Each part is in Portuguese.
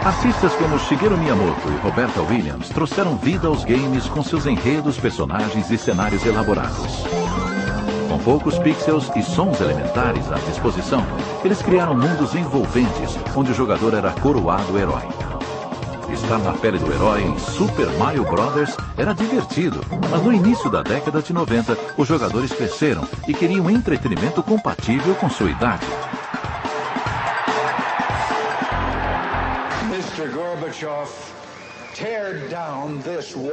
Artistas como Shigeru Miyamoto e Roberta Williams trouxeram vida aos games com seus enredos, personagens e cenários elaborados. Com poucos pixels e sons elementares à disposição, eles criaram mundos envolventes, onde o jogador era coroado herói. Estar na pele do herói em Super Mario Bros. Era divertido, mas no início da década de 90, os jogadores cresceram e queriam entretenimento compatível com sua idade. Mr. Gorbachev, tear down this wall.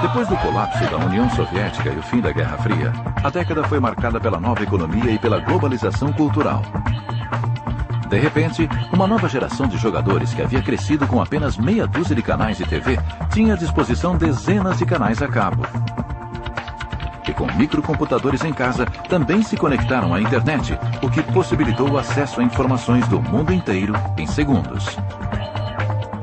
Depois do colapso da União Soviética e o fim da Guerra Fria, a década foi marcada pela nova economia e pela globalização cultural. De repente, uma nova geração de jogadores que havia crescido com apenas meia dúzia de canais de TV tinha à disposição dezenas de canais a cabo. E com microcomputadores em casa, também se conectaram à internet, o que possibilitou o acesso a informações do mundo inteiro em segundos.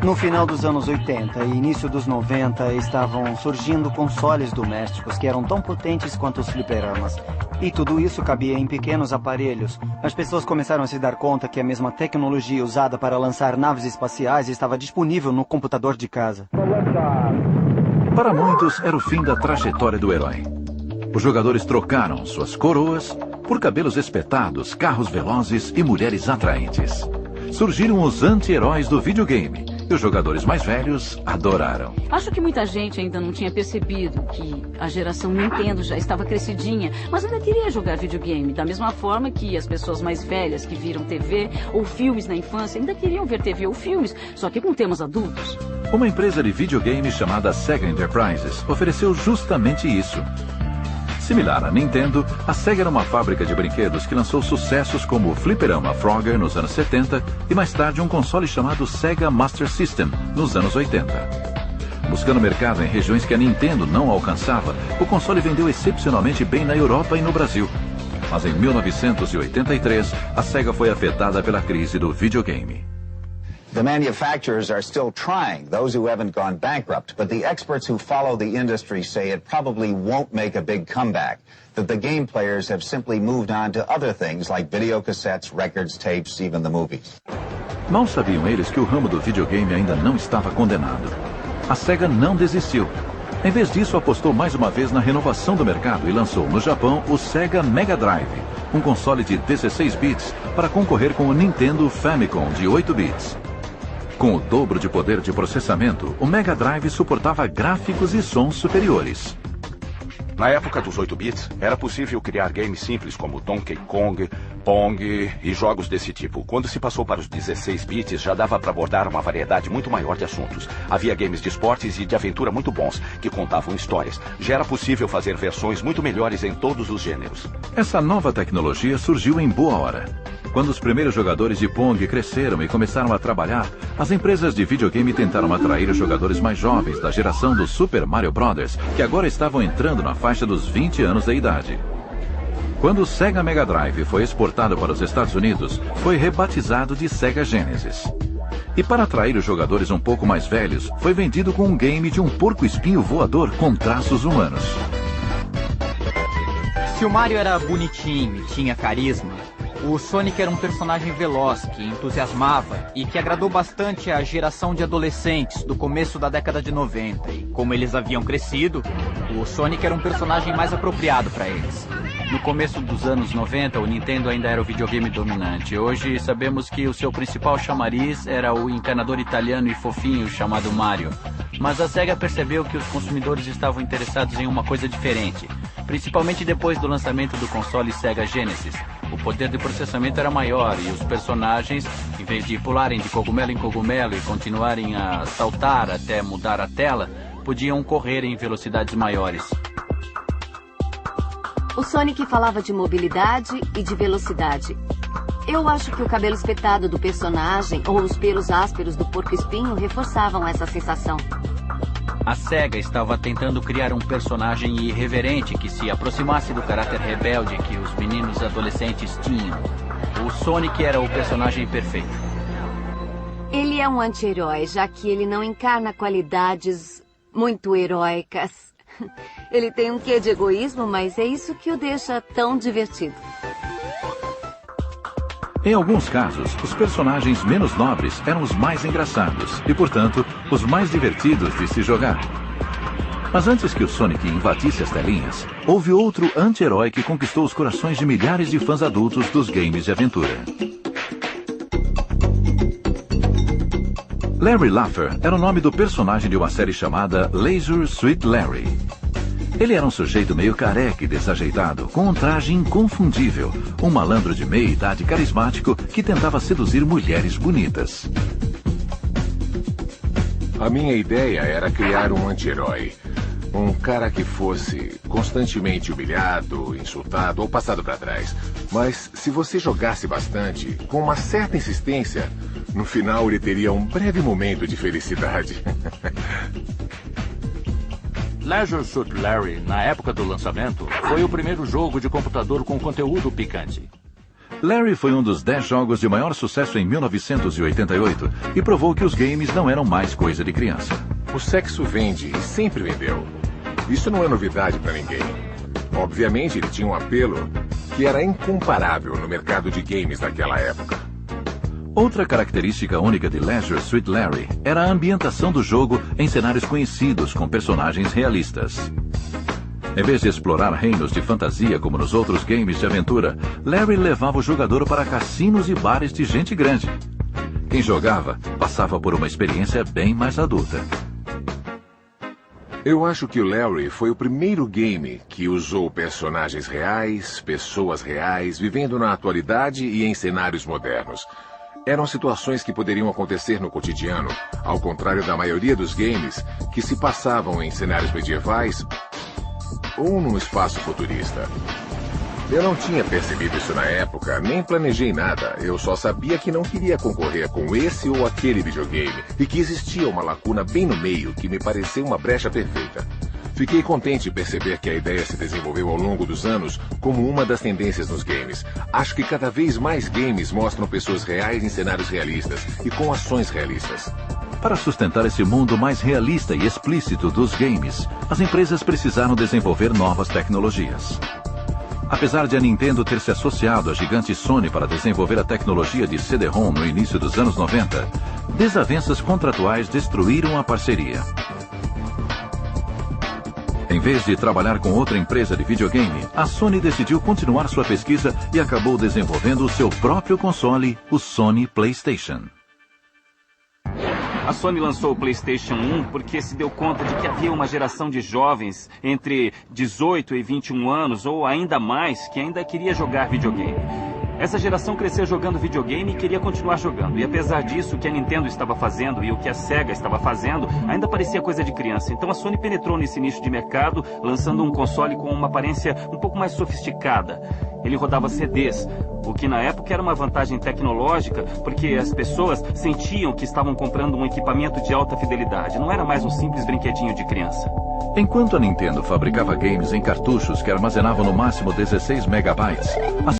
No final dos anos 80 e início dos 90, estavam surgindo consoles domésticos que eram tão potentes quanto os fliperamas. E tudo isso cabia em pequenos aparelhos. As pessoas começaram a se dar conta que a mesma tecnologia usada para lançar naves espaciais estava disponível no computador de casa. Para muitos, era o fim da trajetória do herói. Os jogadores trocaram suas coroas por cabelos espetados, carros velozes e mulheres atraentes. Surgiram os anti-heróis do videogame. E os jogadores mais velhos adoraram. Acho que muita gente ainda não tinha percebido que a geração Nintendo já estava crescidinha, mas ainda queria jogar videogame, da mesma forma que as pessoas mais velhas que viram TV ou filmes na infância ainda queriam ver TV ou filmes, só que com temas adultos. Uma empresa de videogame chamada Sega Enterprises ofereceu justamente isso. Similar à Nintendo, a Sega era uma fábrica de brinquedos que lançou sucessos como o fliperama Frogger nos anos 70 e mais tarde um console chamado Sega Master System nos anos 80. Buscando mercado em regiões que a Nintendo não alcançava, o console vendeu excepcionalmente bem na Europa e no Brasil. Mas em 1983, a Sega foi afetada pela crise do videogame. The manufacturers are still trying, those who haven't gone bankrupt, but the experts who follow the industry say it probably won't make a big comeback, that the game players have simply moved on to other things like videocassettes, records, tapes, even the movies. Mal sabiam eles que o ramo do videogame ainda não estava condenado. A Sega não desistiu. Em vez disso, apostou mais uma vez na renovação do mercado e lançou no Japão o Sega Mega Drive, um console de 16 bits para concorrer com o Nintendo Famicom de 8 bits. Com o dobro de poder de processamento, o Mega Drive suportava gráficos e sons superiores. Na época dos 8 bits, era possível criar games simples como Donkey Kong, Pong e jogos desse tipo. Quando se passou para os 16 bits, já dava para abordar uma variedade muito maior de assuntos. Havia games de esportes e de aventura muito bons, que contavam histórias. Já era possível fazer versões muito melhores em todos os gêneros. Essa nova tecnologia surgiu em boa hora. Quando os primeiros jogadores de Pong cresceram e começaram a trabalhar, as empresas de videogame tentaram atrair os jogadores mais jovens da geração do Super Mario Bros., que agora estavam entrando na faixa dos 20 anos da idade. Quando o Sega Mega Drive foi exportado para os Estados Unidos, foi rebatizado de Sega Genesis. E para atrair os jogadores um pouco mais velhos, foi vendido com um game de um porco-espinho voador com traços humanos. Se o Mario era bonitinho e tinha carisma, o Sonic era um personagem veloz que entusiasmava e que agradou bastante a geração de adolescentes do começo da década de 90. E como eles haviam crescido, o Sonic era um personagem mais apropriado para eles. No começo dos anos 90, o Nintendo ainda era o videogame dominante. Hoje sabemos que o seu principal chamariz era o encanador italiano e fofinho chamado Mario. Mas a Sega percebeu que os consumidores estavam interessados em uma coisa diferente, principalmente depois do lançamento do console Sega Genesis. O poder de processamento era maior e os personagens, em vez de pularem de cogumelo em cogumelo e continuarem a saltar até mudar a tela, podiam correr em velocidades maiores. O Sonic falava de mobilidade e de velocidade. Eu acho que o cabelo espetado do personagem ou os pelos ásperos do porco-espinho reforçavam essa sensação. A Sega estava tentando criar um personagem irreverente que se aproximasse do caráter rebelde que os meninos adolescentes tinham. O Sonic era o personagem perfeito. Ele é um anti-herói, já que ele não encarna qualidades muito heróicas. Ele tem um quê de egoísmo, mas é isso que o deixa tão divertido. Em alguns casos, os personagens menos nobres eram os mais engraçados e, portanto, os mais divertidos de se jogar. Mas antes que o Sonic invadisse as telinhas, houve outro anti-herói que conquistou os corações de milhares de fãs adultos dos games de aventura. Larry Laffer era o nome do personagem de uma série chamada Leisure Suit Larry. Ele era um sujeito meio careca e desajeitado, com um traje inconfundível, um malandro de meia-idade carismático que tentava seduzir mulheres bonitas. A minha ideia era criar um anti-herói. Um cara que fosse constantemente humilhado, insultado ou passado para trás. Mas se você jogasse bastante, com uma certa insistência, no final ele teria um breve momento de felicidade. Leisure Suit Larry, na época do lançamento, foi o primeiro jogo de computador com conteúdo picante. Larry foi um dos 10 jogos de maior sucesso em 1988 e provou que os games não eram mais coisa de criança. O sexo vende e sempre vendeu. Isso não é novidade para ninguém. Obviamente ele tinha um apelo que era incomparável no mercado de games daquela época. Outra característica única de Leisure Suit Larry era a ambientação do jogo em cenários conhecidos com personagens realistas. Em vez de explorar reinos de fantasia como nos outros games de aventura, Larry levava o jogador para cassinos e bares de gente grande. Quem jogava passava por uma experiência bem mais adulta. Eu acho que o Larry foi o primeiro game que usou personagens reais, pessoas reais, vivendo na atualidade e em cenários modernos. Eram situações que poderiam acontecer no cotidiano, ao contrário da maioria dos games que se passavam em cenários medievais ou num espaço futurista. Eu não tinha percebido isso na época, nem planejei nada. Eu só sabia que não queria concorrer com esse ou aquele videogame e que existia uma lacuna bem no meio que me pareceu uma brecha perfeita. Fiquei contente de perceber que a ideia se desenvolveu ao longo dos anos como uma das tendências nos games. Acho que cada vez mais games mostram pessoas reais em cenários realistas e com ações realistas. Para sustentar esse mundo mais realista e explícito dos games, as empresas precisaram desenvolver novas tecnologias. Apesar de a Nintendo ter se associado à gigante Sony para desenvolver a tecnologia de CD-ROM no início dos anos 90, desavenças contratuais destruíram a parceria. Em vez de trabalhar com outra empresa de videogame, a Sony decidiu continuar sua pesquisa e acabou desenvolvendo o seu próprio console, o Sony PlayStation. A Sony lançou o PlayStation 1 porque se deu conta de que havia uma geração de jovens entre 18 e 21 anos, ou ainda mais, que ainda queria jogar videogame. Essa geração cresceu jogando videogame e queria continuar jogando. E apesar disso, o que a Nintendo estava fazendo e o que a Sega estava fazendo ainda parecia coisa de criança. Então a Sony penetrou nesse nicho de mercado, lançando um console com uma aparência um pouco mais sofisticada. Ele rodava CDs, o que na época era uma vantagem tecnológica, porque as pessoas sentiam que estavam comprando um equipamento de alta fidelidade. Não era mais um simples brinquedinho de criança. Enquanto a Nintendo fabricava games em cartuchos que armazenavam no máximo 16 megabytes, a